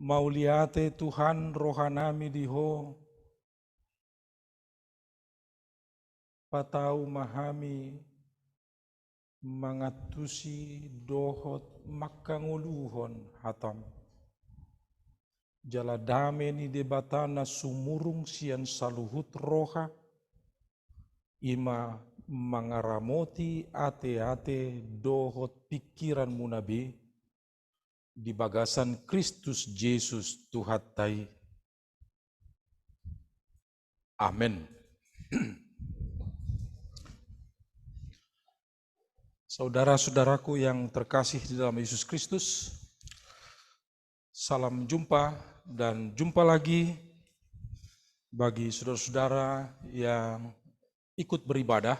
Mauliate Tuhan rohanami diho, patau mahami mangatusi dohot makanguluhon hatam. Jala dame ni debatana sumurung sian saluhut roha, ima mangaramoti ate-ate dohot pikiran munabi, di bagasan Kristus Yesus Tuhan tai. Amin. Saudara-saudaraku yang terkasih di dalam Yesus Kristus, salam jumpa dan jumpa lagi bagi saudara-saudara yang ikut beribadah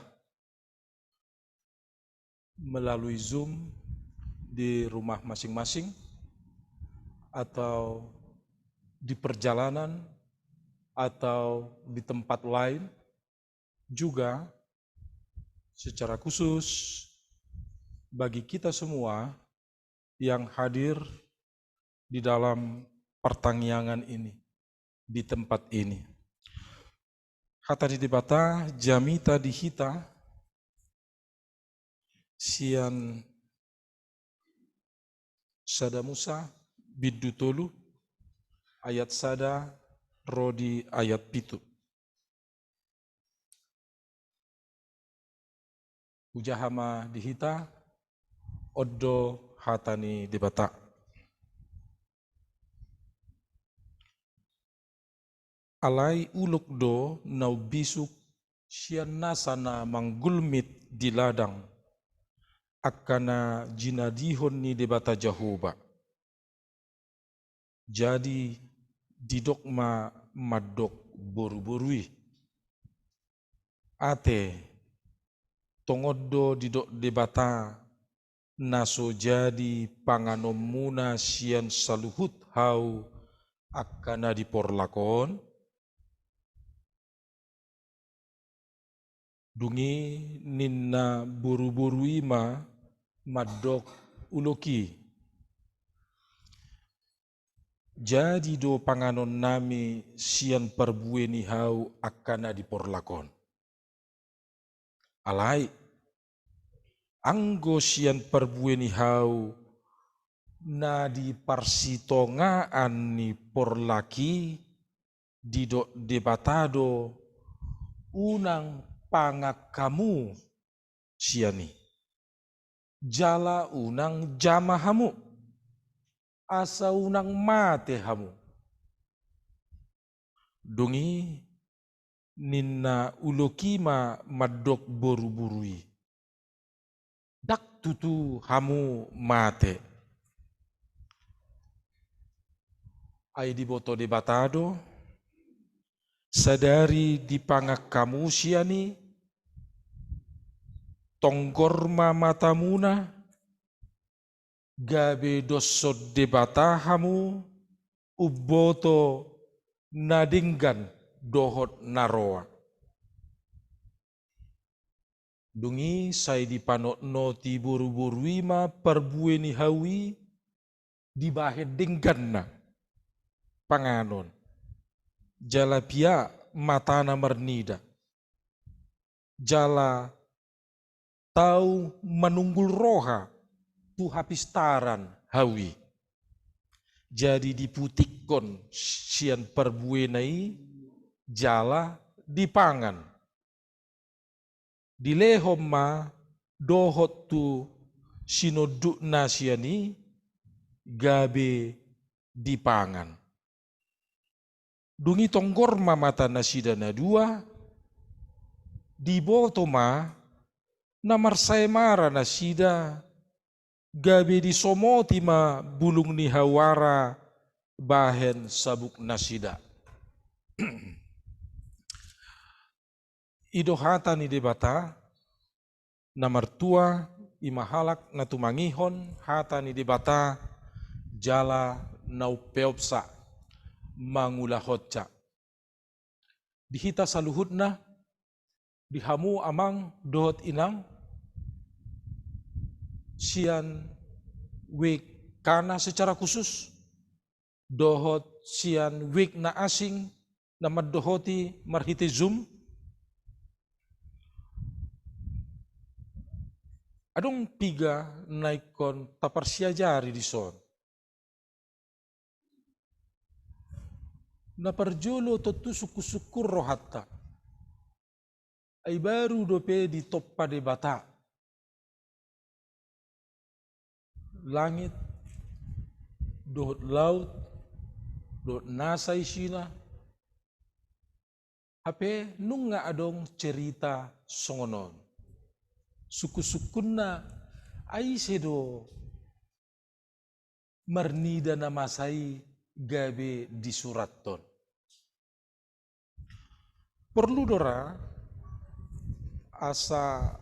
melalui Zoom di rumah masing-masing atau di perjalanan atau di tempat lain, juga secara khusus bagi kita semua yang hadir di dalam pertangyangan ini, di tempat ini. Hata di debata jamita dihita sian sada Musa biddu tolu ayat sada rodi ayat pitu. Ujahama dihita oddo hatani debata. Alai uluk do nau bisuk sian nasana manggulmit di ladang akana jinadihon ni debata Jehovah. Jadi didokma madok boru-borui. Ate tongoddo didok debata naso jadi panganomuna sian saluhut hau akana diporlakon. Dungi ninna boru-boru ima madok uloki. Jadi do panganon nami sian perbueni hau akana diporlakon. Alai anggo sian perbueni hau na di parsitongaan ni porlaki didok debatado unang pangakamu siani. Jala unang jamahamu, asa unang mate hamu. Dungi ninna ulokima madok boru-borui. Dak tutu hamu mate. Ai diboto debatado, sadari dipangakamu siani, tonggorma matamuna, gabe doso debatahamu, uboto nadinggan dohot naroa. Dungi sai dipanokno ti boru-boruima perbueni hawi dibahe dingganna panganon. Jala pia matana mernida. Jala tau menunggul roha tu hapistaran hawi. Jadi diputikon sian perbuenai jala dipangan. Dilehom ma dohot tu sinoduk nasiani gabe dipangan. Dungi tonggor ma mata nasidana dua diboto ma namar saemara nasida gabe disomoti ma bulung ni hawara bahen sabuk nasida. Idohata ni debata namar tua imahalak natumangihon hata ni debata jala naupeopsa mangula hotca. Dihita saluhutna dihamu amang dohot inang sian wek kana secara khusus dohot sian wik na asing na maddohoti marhiti Zoom. Adong piga naikon taparsiajari di son. Na parjolo totu suku-sukur rohatta. Ay baru dope di toppa de bata. Langit, dohot laut, dohot nasa isina. Hape nung nga adong cerita songonon. Suku-sukunna ay sedo marnida na masai gabe di suraton. Perlu dora asa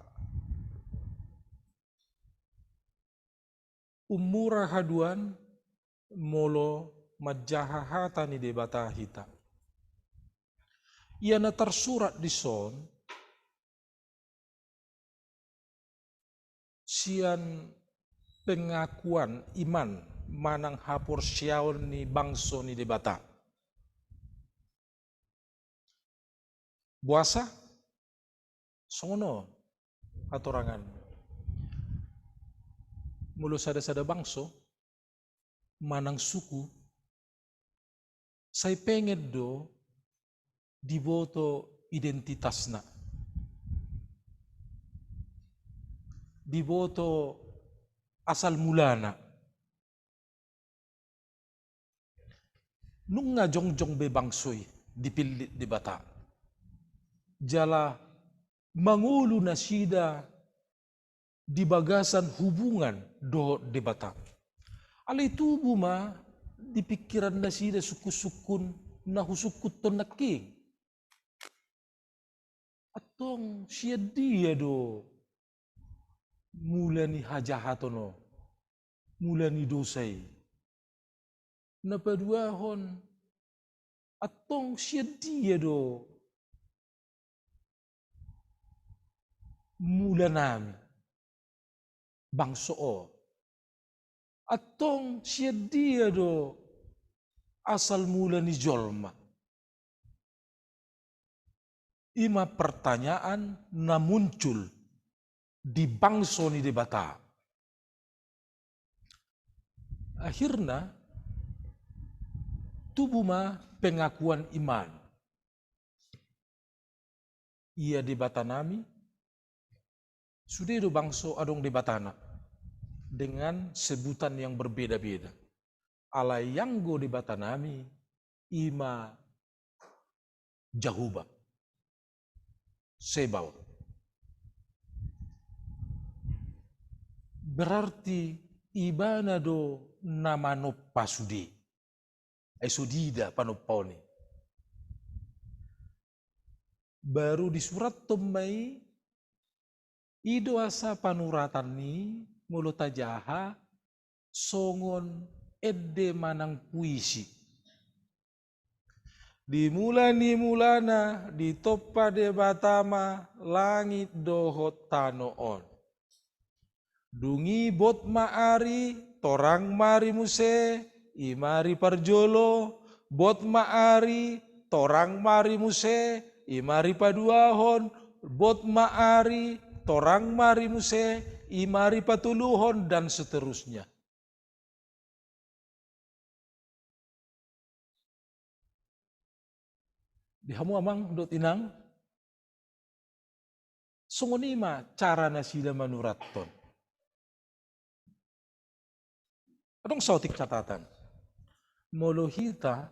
umura haduan molo majahahata ni debata hita. Ia na tersurat di son sian pengakuan iman manang hapor siaon ni bangso ni debata. Buasa songono atorangan mulu sada-sada bangso manang suku say pengen do diboto identitasna, diboto asal mulana. Nung nga jongjong be bangsoy dipilih di bata. Jala mangulo na sida di bagasan hubungan do di bata. Alay tubo ma di pikiran na sida suku-sukun na husukuton na king. Atong siya dia do mula ni hajahatono, mula ni dosay. Napaduahon atong siya dia do mula nami bangsoo. Atong siya dia do asal mula ni jolma. Ima pertanyaan na muncul di bangso ni debata. Akhirnya tubuh ma pengakuan iman. Ia debata nami sudah do bangso adong debatana dengan sebutan yang berbeda-beda. Alay yang go debata nami ima Jahuba, Sebal. Berarti ibana do nama no pasudi. Sudida panoponi. Baru di surat tomai ido asa panuratan ni mulut tajaha songon edde manang puisi. Di mulana di toppa de batama langit dohot tanoon. Dungi bot maari torang mari muse imari parjolo bot maari torang mari muse imari paduahon bot maari torang mari muse imari patuluhon dan seterusnya. Dihamu amang dot inang songonima cara nasida manuraton. Adong sautik catatan. Molohita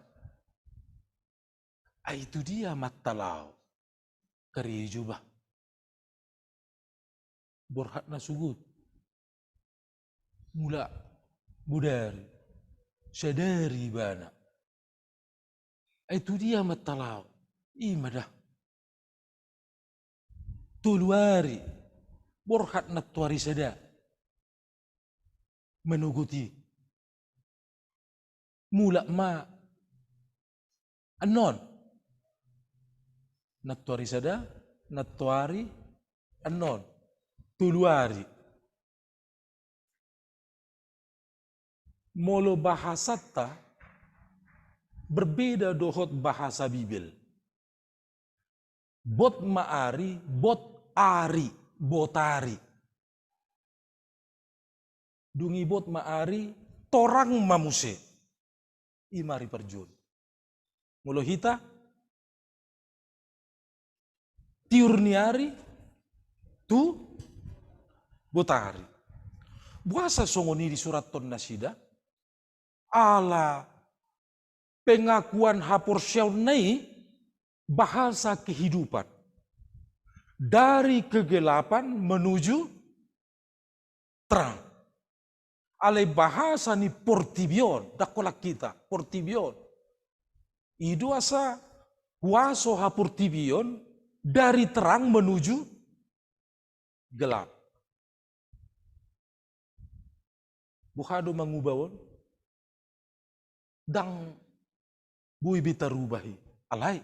itu dia matalau kerijuba. Borhat na sugut. Mula budari. Sadari bana. Itu dia matalau. Imadah. Tuluari. Borhat na tuari sada. Menuguti. Mula ma. Anon. Natuari sada. Natuari. Anon. Tuluari. Molo bahasata berbeda dohot bahasa Bibel. Bot maari, bot ari, botari. Dungi bot maari, torang mamuse. Imari perjun. Mulo hita, tiurniari, tu botari. Buasa songoni di surat ton nasida, ala pengakuan hapor nai bahasa kehidupan. Dari kegelapan menuju terang. Ale bahasa ni portibion, dakolak kita, portibion. Idu asa kuaso ha portibion dari terang menuju gelap. Buhado mangubawon, dang bui bita rubahi, alay.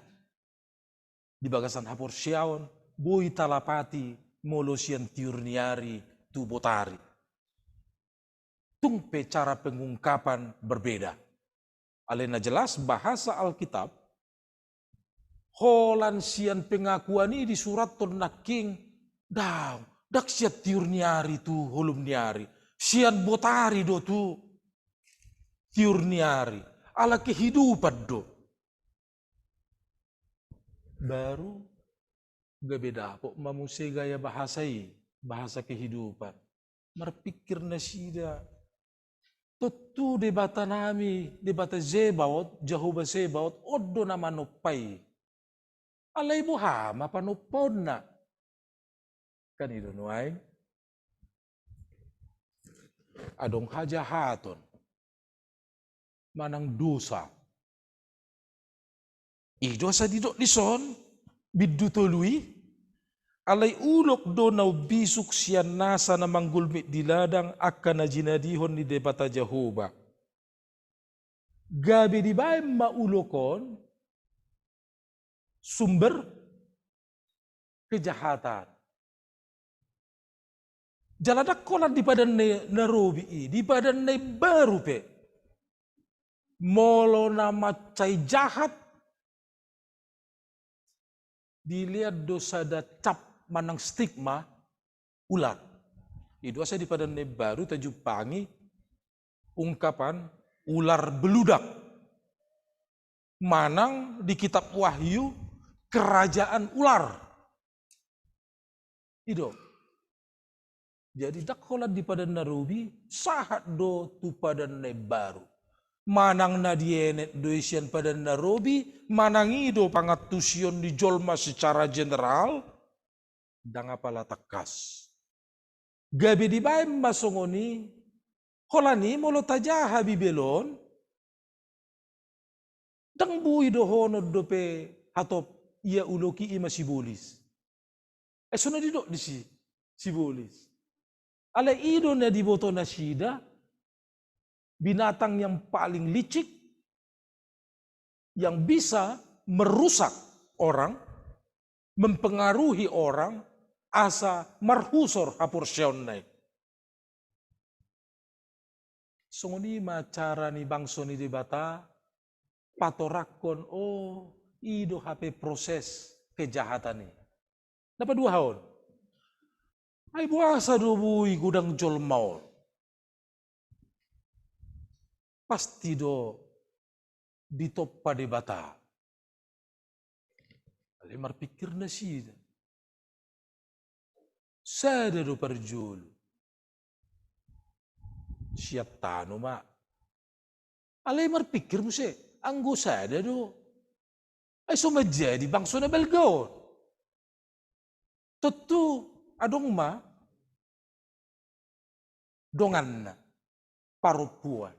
Di bagasan hapor siaon, bui talapati, molosian tiurniari, tubotari. Tungpe cara pengungkapan berbeda. Alena jelas bahasa Alkitab, holan sian pengakuan ini di surat ton naking, dak siat tiurniari tu holum niari. Sian botari do tu tiurniari. Ala kehidupan do. Baru gak beda kok mamuse gaya bahasai. Bahasa kehidupan. Merpikir nasida. Tutu debata nami, debata Zebaot, Jehovah Zebaot, odo na manupai. Alay mo hama panupod na. Kanino nuay? Adong hajahaton. Manang dosa. Ido sa didok lison, biddu tului, alay ulok do na bisuk siyan nasa na manggulmit di ladang akka na jinadihon ni debata Jehovah. Gabi di ba maulokon sumber kejahatan. Jaladak kolan di padan narobi di padan na baru pe. Molo na macay jahat, dilihat dosa da cap manang stigma ular. Itu asa di padan na baru tajupangi ungkapan ular beludak. Manang di kitab Wahyu kerajaan ular. Itu. Jadi dakholan di padan narubi sahat do tu padan na baru. Manang na dienet do isian padan narubi, manang ido pangatusion di jolma secara general, danga pala takas. Gabi di baim masongoni, holani molo tajaha bibelon, dang bui do honod do pe hatop ia uloki ima sibolis. Sono di do di sibolis. Ale ido na diboto na sida, binatang yang paling licik, yang bisa merusak orang, mempengaruhi orang, asa marhusor hapur syonnai. Songoni macara ni bangso ni debata, patorakon, ido hape proses kejahatan ni. Dapat 2 tahun. Ay buasa do bui gudang jolmau. Pasti do ditoppa debata. Ale marpikir na sida. Sada do perjul. Siap tano ma. Ale marpikir mo siya. Anggo sada do. Ay sumajadi bangso na belgaw. Tutu adong ma. Dongan na. Parupuan.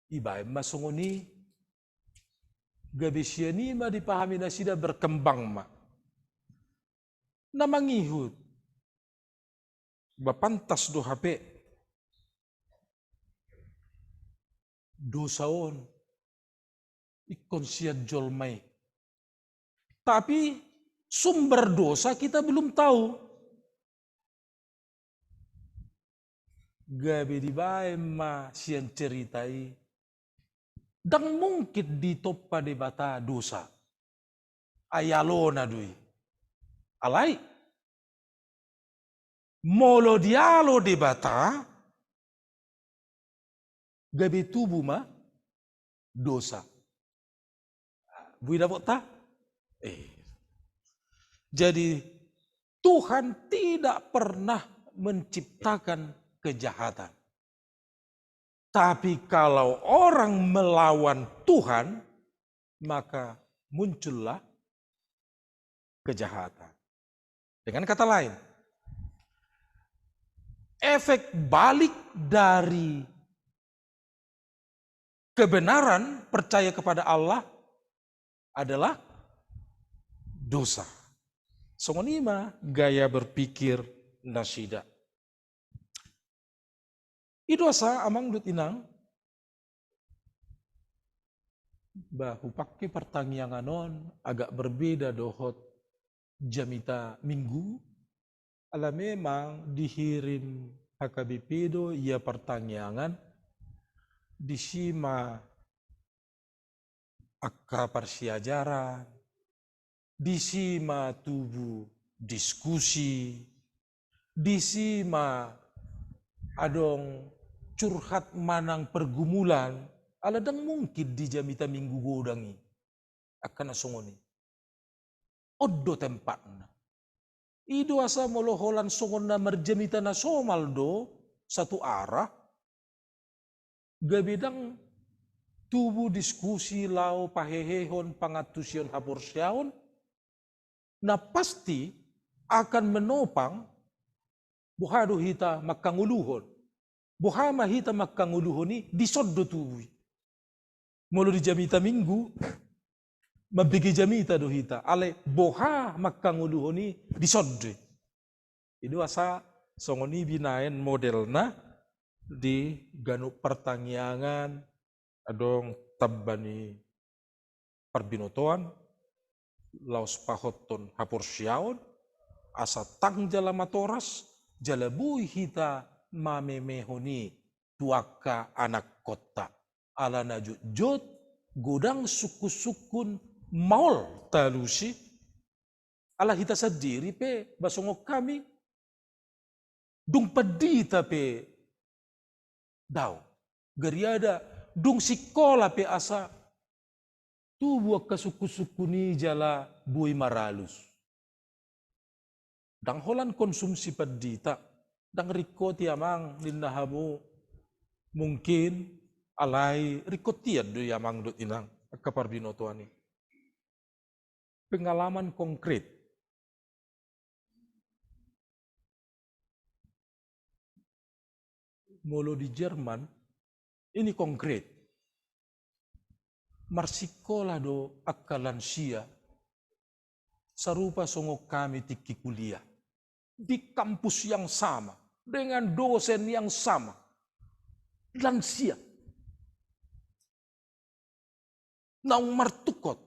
Iba masunguni. Gabi siya ni ma dipahami na sida berkembang ma. Na mangihut. Bapantas do hape. Dosaon. Ikon siya jolmay. Tapi sumber dosa kita belum tahu. Gabi di bae ma siyan ceritai Dan mungkin ditoppa debata dosa. Ayalona dui. Alai. Molo dialo debata. Gabi tubuh ma dosa. Bui dapat tak? Jadi Tuhan tidak pernah menciptakan kejahatan. Tapi kalau orang melawan Tuhan, maka muncullah kejahatan. Dengan kata lain, efek balik dari kebenaran percaya kepada Allah adalah dosa. Songonima gaya berpikir Nasida. Idosa amang dut inang bahu pakai pertanyaan agak berbeda dohot jamita minggu. Ala memang dihirim HKBP do ia pertanyaan disima akka persiajaran, disima tubuh diskusi, disima adong curhat manang pergumulan, aladang mungkin di jamita minggu godangi akan asongoni. Odo tempatna. Ido asa moloholan songona merjamita na somaldo satu arah. Gabedang tubuh diskusi lau pahehehon pangatusion hapursiaon. Na pasti akan menopang buhado hita makanguluhon. Buhama hita makanguluhon ni disoddo tubuh. Mulu di jamita minggu, mabigi jamita do hita. Ale boha makanguluhon ni disoddo. Itu asa songoni binaen modelna di ganu pertanyaan adong tabbani perbinotoan laos pahoton hapursiaon asa tang jala matoras jala bui hita mamemehoni tuaka anak kota ala najut godang suku-sukun maul talusi ala hita sendiri pe basongok kami dung pedita pe daw gariada dung sikola pe asa tubuh ke suku-suku ni jala bui maralus dang holan konsumsi pedita dang rikoti amang linnahamu mungkin alai rikotiad do yamang dot inang kaparbinotoani pengalaman konkret molo di Jerman ini konkret marsikola do akalansia sarupa songok kami tiki kuliah di kampus yang sama dengan dosen yang sama lansia naung martukot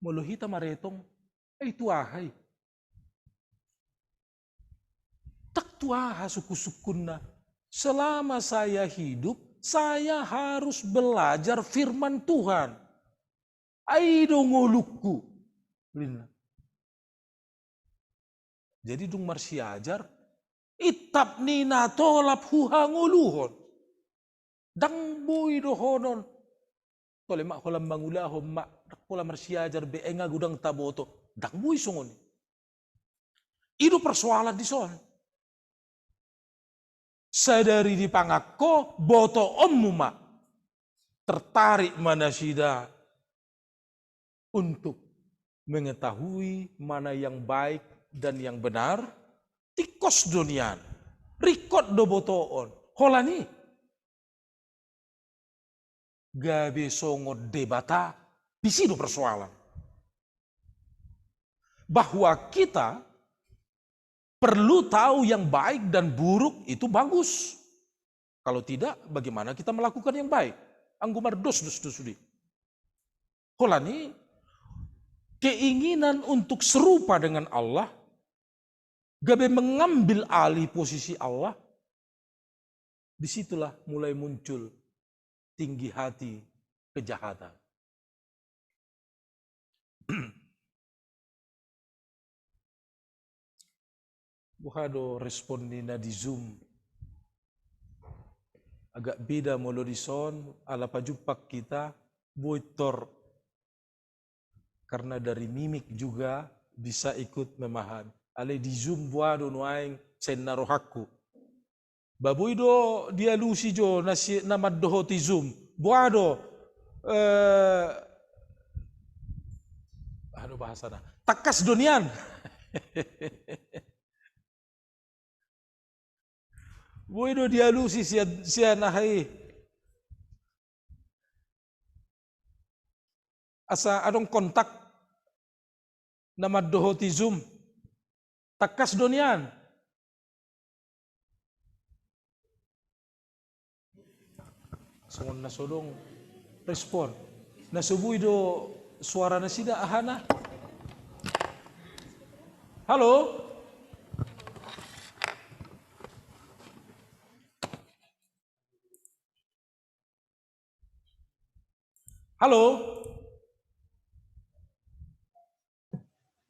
molo hita maretong itu ahai tak tuaha suku-sukunna selama saya hidup saya harus belajar firman Tuhan aido ngolukku jadi dung marsiajar itap nina tolap huhanguluhon dang bui dohonon tole mak holam mangulahon mak pola marsiajar be enga gudang taboto dang bui songoni itu persoalan di soal sadari di pangako boto ommu mak tertarik manasida untuk mengetahui mana yang baik dan yang benar tikos dunian rikot do botoon holani gabe songo debata di situ persoalan bahwa kita perlu tahu yang baik dan buruk itu bagus kalau tidak bagaimana kita melakukan yang baik anggumar dos di holani keinginan untuk serupa dengan Allah, gabe mengambil alih posisi Allah, disitulah mulai muncul tinggi hati kejahatan. Buhado respon nina di Zoom agak beda molo di son ala pajumpak kita boitor karena dari mimik juga bisa ikut memahami. Ale di Zoom buado nuaing sen narohaku. Babuido dia lusi jo nasi namaddoho ti Zoom. Buado bahasa na. Takas donian. Buido dia lusi sia nahai. Asa adong kontak namaddoho ti Zoom. Takas donian. Songon na sodong respon. Nasubuy do suara na sida ahana. Halo? Halo?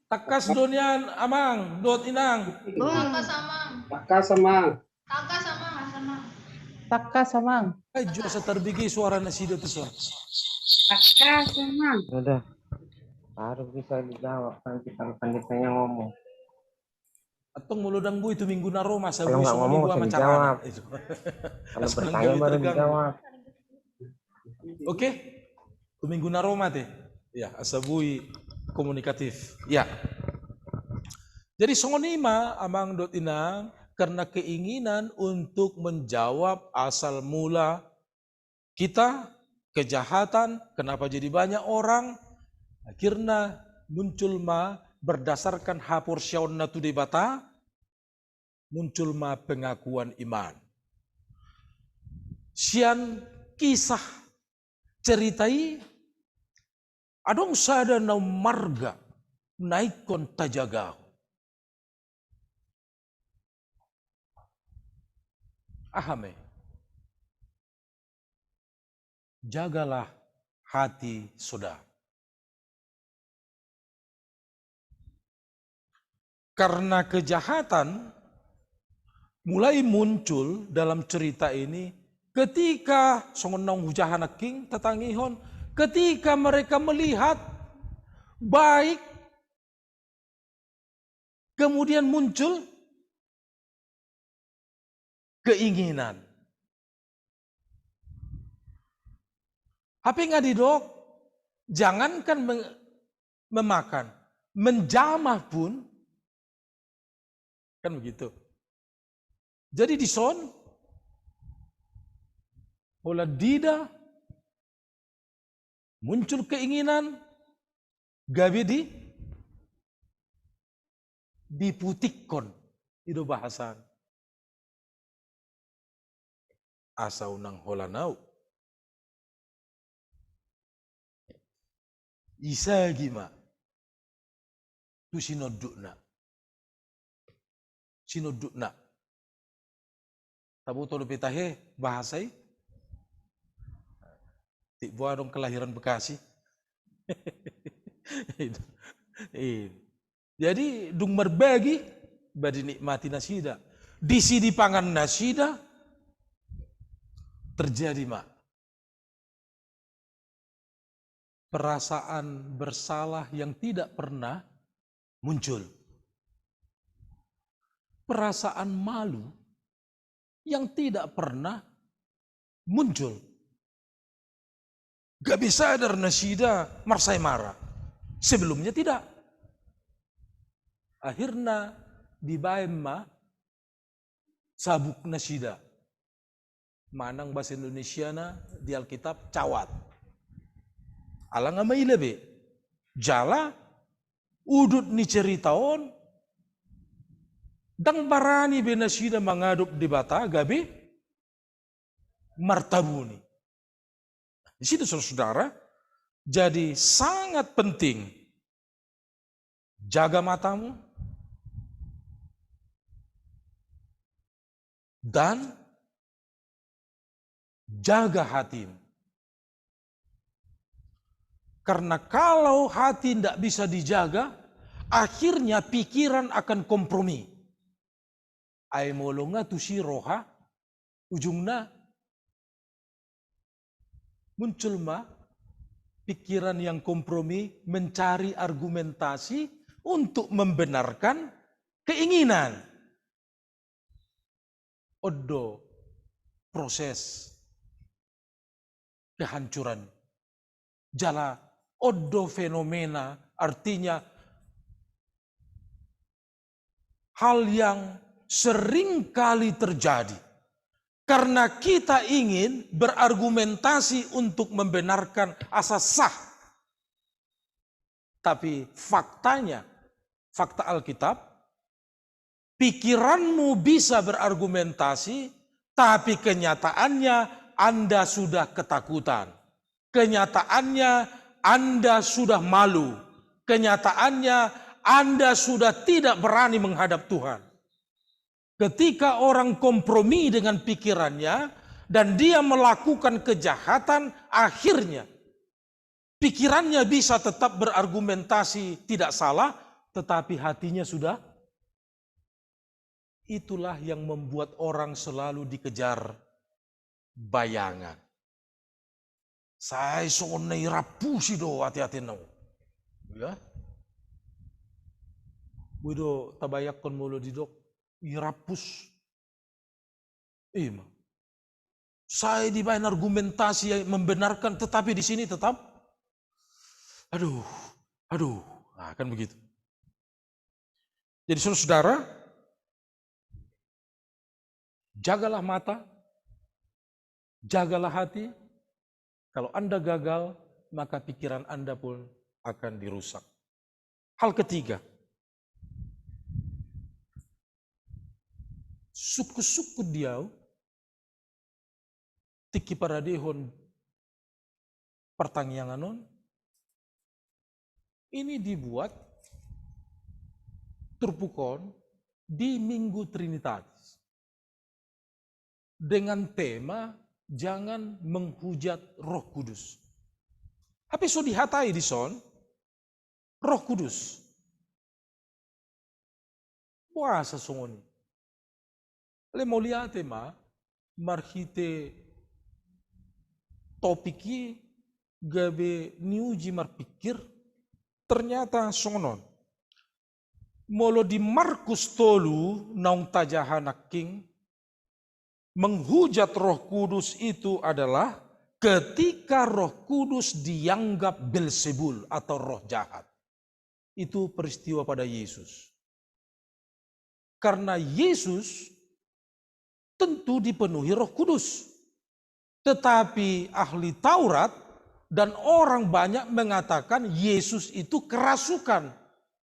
Takas donian amang, dot inang. Takas amang. Takas samang. Takas amang, asamang. Takas samang. Ay, Diyos sa tarbigi suara na sida to son. Takas samang. Udah, baru bisa dijawab nanti kalau panditanya ngomong. Atong mulodang buy tuminggu na Roma sa Kalau buy nggak sa ngomong, gua bisa macarana. Kalau As bertanya mananggawi baru tergang. dijawab. Oke? Tuminggu na Roma teh. Ya, asabuy komunikatif. Ya. Jadi songonima amang dot inang karena keinginan untuk menjawab asal mula kita kejahatan, kenapa jadi banyak orang, akhirnya muncul berdasarkan hapur syaun natu debata, muncul pengakuan iman. Sian kisah ceritai adong sada na marga naikon tajagaw. Ahame. Jagalah hati saudara. Karena kejahatan mulai muncul dalam cerita ini ketika songonong hujahana king tatangihon, ketika mereka melihat baik kemudian muncul keinginan. Tapi nggak didok, jangankan memakan, menjamah pun kan begitu. Jadi di son, pola dida muncul keinginan, gabi diputikon itu bahasan. Asa unang holanau. Isa gima. Tu sinodukna. Sinodukna. Tabu tolo pitahe bahasai. Ti buah dong kelahiran Bekasi. Jadi dung berbagi badi nikmati nasida. Di sini pangan nasida terjadi perasaan bersalah yang tidak pernah muncul. Perasaan malu yang tidak pernah muncul. Gak bisa sadar nasida marsai marah. Sebelumnya tidak. Akhirnya dibaem sabuk nasida. Manang bahasa Indonesia di Alkitab cawat. Alang amai lebe. Jala udut ni ceritaon dang barani benasida mengadop di bata gabi martabuni. Di situ saudara, jadi sangat penting jaga matamu dan jaga hatimu. Karena kalau hati tidak bisa dijaga, akhirnya pikiran akan kompromi. Ay molonga tu si roha, ujungnya muncul pikiran yang kompromi, mencari argumentasi untuk membenarkan keinginan. Odo proses kehancuran. Jala odo fenomena, artinya hal yang sering kali terjadi. Karena kita ingin berargumentasi untuk membenarkan asas sah. Tapi faktanya, fakta Alkitab, pikiranmu bisa berargumentasi, tapi kenyataannya Anda sudah ketakutan. Kenyataannya Anda sudah malu. Kenyataannya Anda sudah tidak berani menghadap Tuhan. Ketika orang kompromi dengan pikirannya dan dia melakukan kejahatan, akhirnya pikirannya bisa tetap berargumentasi tidak salah, tetapi hatinya sudah. Itulah yang membuat orang selalu dikejar bayangan. Saya sonai rapusi do hati-hati nau. Ya. Wido tabayak kon mulu didok. Irapus. Ima. Saya dibayan argumentasi yang membenarkan, tetapi di sini tetap aduh. Nah, kan begitu. Jadi saudara, jagalah mata, jagalah hati. Kalau Anda gagal, maka pikiran Anda pun akan dirusak. Hal ketiga, suku-suku dia tiki paradehon pertangyanganon ini dibuat terpukon di Minggu Trinitatis dengan tema jangan menghujat Roh Kudus. Tapi so dihatai di son Roh Kudus. Puasa songoni. Le mau lihat marhite topiki gabe niuji marpikir ternyata songon. Molo di Markus tolu naung tajahanak king menghujat Roh Kudus itu adalah ketika Roh Kudus dianggap Belzebul atau roh jahat. Itu peristiwa pada Yesus. Karena Yesus tentu dipenuhi Roh Kudus. Tetapi ahli Taurat dan orang banyak mengatakan Yesus itu kerasukan,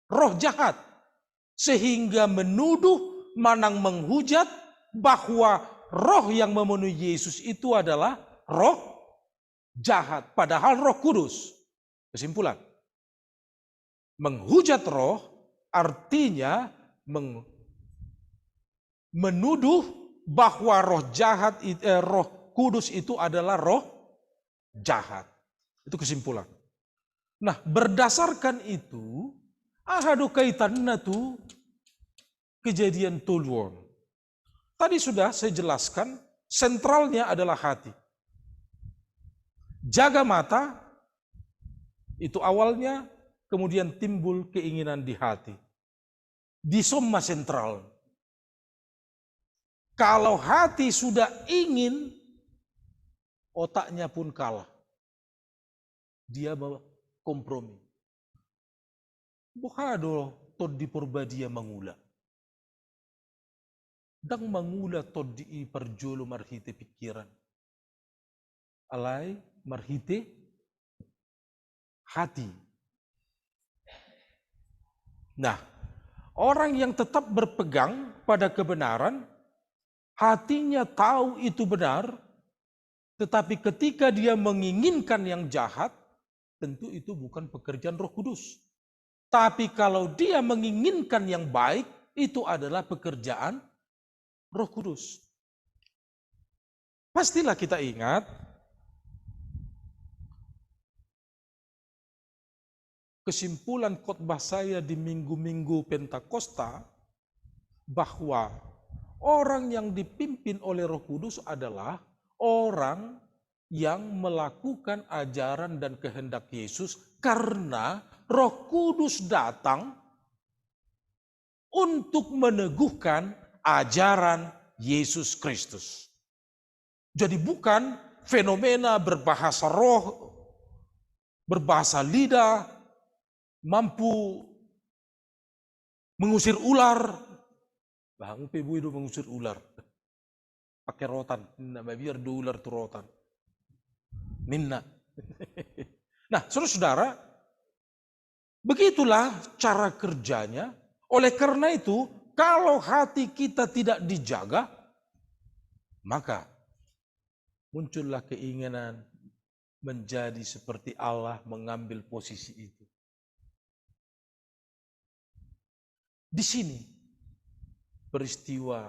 roh jahat. Sehingga menuduh, manang menghujat bahwa roh yang memenuhi Yesus itu adalah roh jahat. Padahal Roh Kudus. Kesimpulan. Menghujat roh artinya menuduh bahwa Roh Kudus itu adalah roh jahat. Itu kesimpulan. Nah, berdasarkan itu, ahadu kaitanna tu kejadian tuluan. Tadi sudah saya jelaskan, sentralnya adalah hati. Jaga mata, itu awalnya, kemudian timbul keinginan di hati. Di soma sentral. Kalau hati sudah ingin, otaknya pun kalah. Dia kompromi. Bukado tod di porbadia mangula. Dang mangula tod di perjolo marhite pikiran. Alai marhite hati. Nah, orang yang tetap berpegang pada kebenaran, hatinya tahu itu benar, tetapi ketika dia menginginkan yang jahat, tentu itu bukan pekerjaan Roh Kudus. Tapi kalau dia menginginkan yang baik, itu adalah pekerjaan Roh Kudus. Pastilah kita ingat, kesimpulan khotbah saya di minggu-minggu Pentakosta bahwa orang yang dipimpin oleh Roh Kudus adalah orang yang melakukan ajaran dan kehendak Yesus karena Roh Kudus datang untuk meneguhkan ajaran Yesus Kristus. Jadi bukan fenomena berbahasa roh, berbahasa lidah, mampu mengusir ular. Bang Pebu itu mengusir ular. Pakai rotan, biar do ular tu rotan. Ninna. Nah, saudara-saudara, begitulah cara kerjanya. Oleh karena itu, kalau hati kita tidak dijaga, maka muncullah keinginan menjadi seperti Allah, mengambil posisi itu. Di sini peristiwa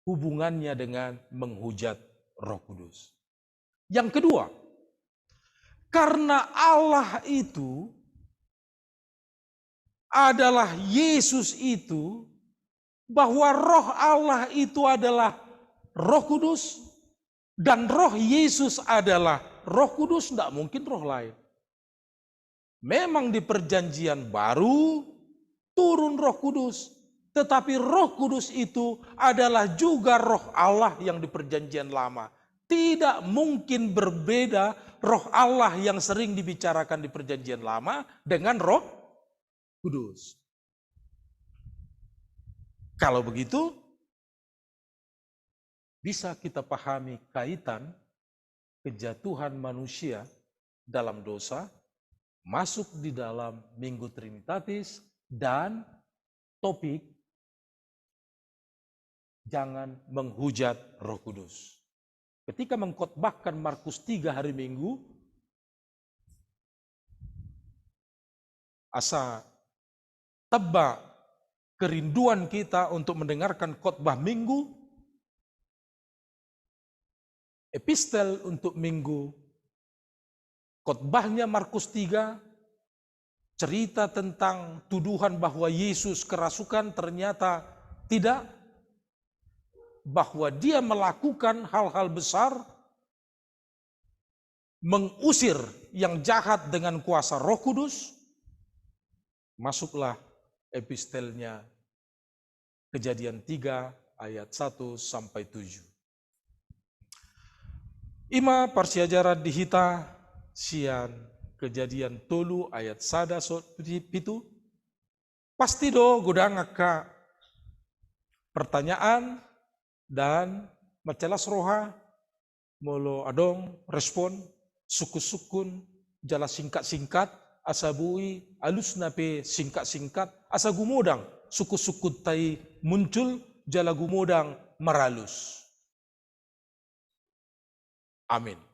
hubungannya dengan menghujat Roh Kudus. Yang kedua, karena Allah itu adalah Yesus itu, bahwa Roh Allah itu adalah Roh Kudus, dan Roh Yesus adalah Roh Kudus, tidak mungkin roh lain. Memang di perjanjian baru turun Roh Kudus, tetapi Roh Kudus itu adalah juga Roh Allah yang di perjanjian lama. Tidak mungkin berbeda Roh Allah yang sering dibicarakan di perjanjian lama dengan Roh Kudus. Kalau begitu, bisa kita pahami kaitan kejatuhan manusia dalam dosa, masuk di dalam Minggu Trinitatis, dan topik jangan menghujat Roh Kudus. Ketika mengkhotbahkan Markus 3 hari Minggu, asa tebak kerinduan kita untuk mendengarkan khotbah Minggu, epistel untuk Minggu, khotbahnya Markus 3, cerita tentang tuduhan bahwa Yesus kerasukan, ternyata tidak, bahwa dia melakukan hal-hal besar, mengusir yang jahat dengan kuasa Roh Kudus. Masuklah epistelnya Kejadian 3 ayat 1 sampai 7. Ima parsiajaran dihita sian Kejadian 3 ayat 1 pitu. Pasti do godang aka pertanyaan dan macelas roha molo adong respon suku-sukun jala singkat-singkat asabui alus nape singkat-singkat asa gumodang suku-suku tai muncul jala gumodang maralus. Amin.